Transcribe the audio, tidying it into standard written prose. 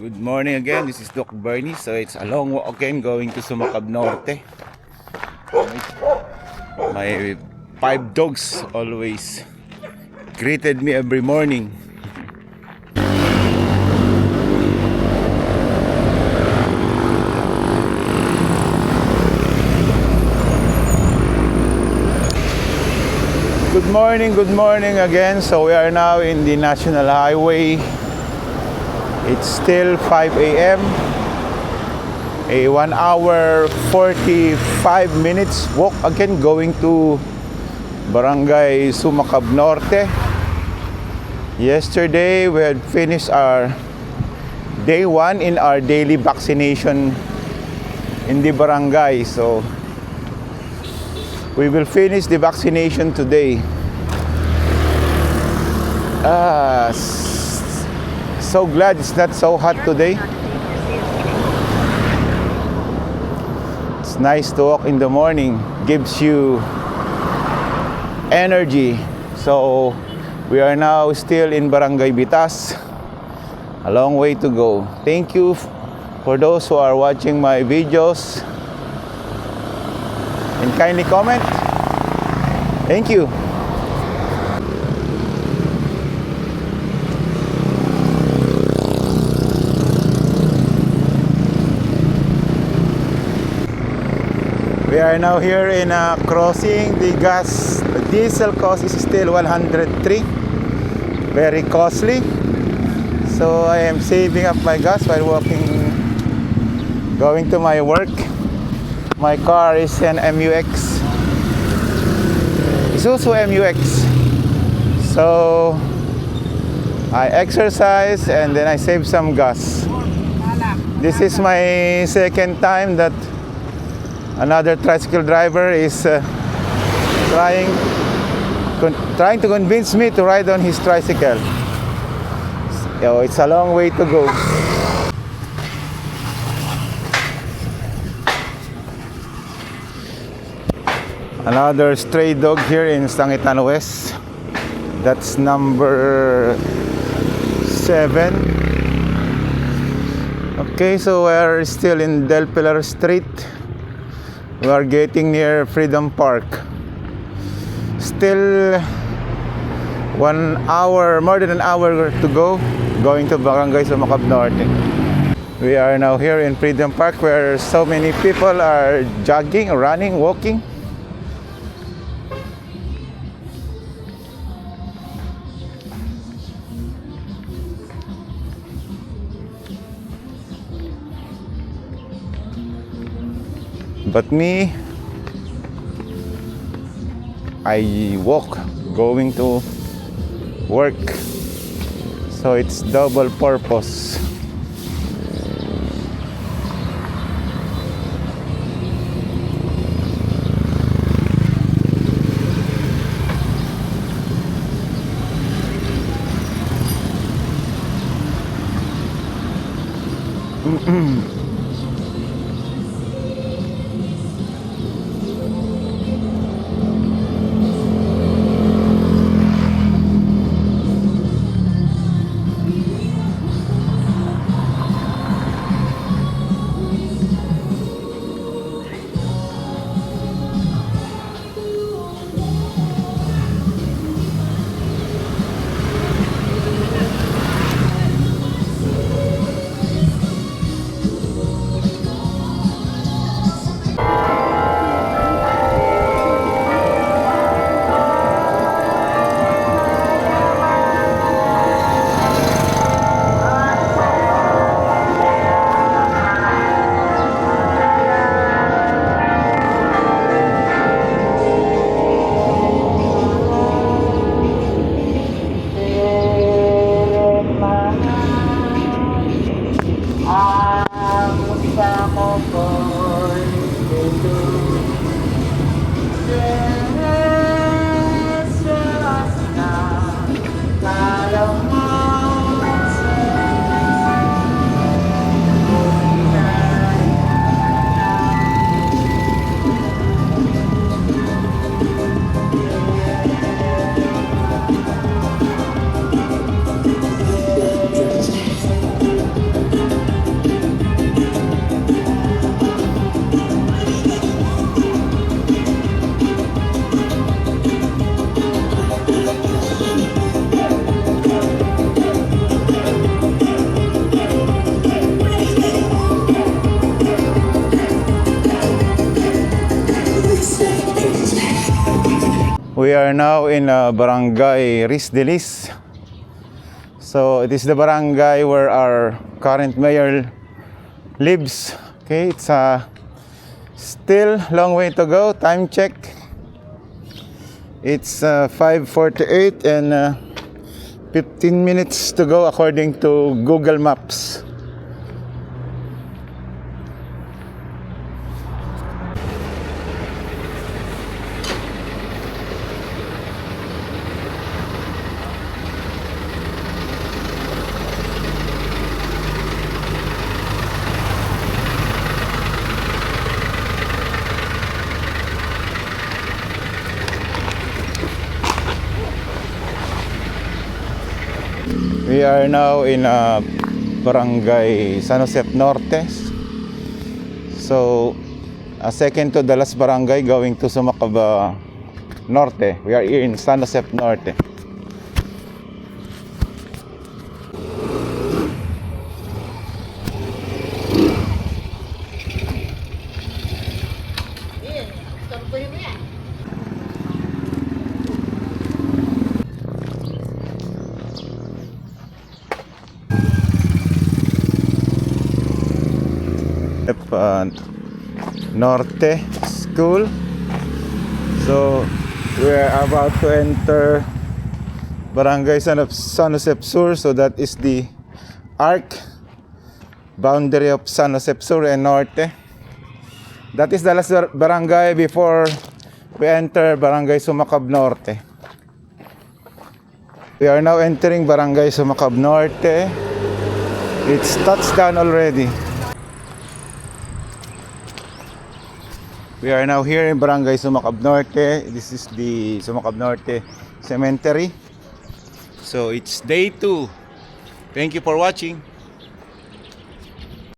Good morning again, this is Doc Bernie. So it's a long walk again going to Sumakab Norte. My 5 dogs always greeted me every morning. Good morning again. So we are now in the National Highway. It's still 5 a.m. A 1 hour 45 minutes walk again going to Barangay Sumakab Norte. Yesterday we had finished our day 1 in our daily vaccination in the barangay. So we will finish the vaccination today. So glad it's not so hot today. It's nice to walk in the morning, gives you energy. So we are now still in Barangay Bitas. A long way to go. Thank you for those who are watching my videos. And kindly comment. Thank you. We are now here in a crossing. The diesel cost is still 103. Very costly. So I am saving up my gas while walking, going to my work. My car is an MUX. It's also MUX. So I exercise and then I save some gas. This is my second time that another tricycle driver is trying to convince me to ride on his tricycle. So it's a long way to go. Another stray dog here in Sangitan West. That's number 7. Okay, so we're still in Del Pilar Street. We are getting near Freedom Park. Still 1 hour, more than an hour to go, going to Barangay Sumakab Norte. We are now here in Freedom Park where so many people are jogging, running, walking. But me, I walk going to work. So it's double purpose. We are now in Barangay Risdelis. So it is the barangay where our current mayor lives. Okay, it's still long way to go. Time check. It's 5:48 and 15 minutes to go according to Google Maps. We are now in Barangay San Josep Norte. So, second to the last barangay going to Sumakab Norte. We are here in San Josep Norte. Norte School. So we're about to enter Barangay San Josep Sur. So that is the arc boundary of San Josep Sur and Norte. That is the last barangay before we enter Barangay Sumakab Norte. We are now entering Barangay Sumakab Norte. It's touchdown already. We are now here in Barangay Sumakab Norte. This is the Sumakab Norte Cemetery. So it's day 2. Thank you for watching.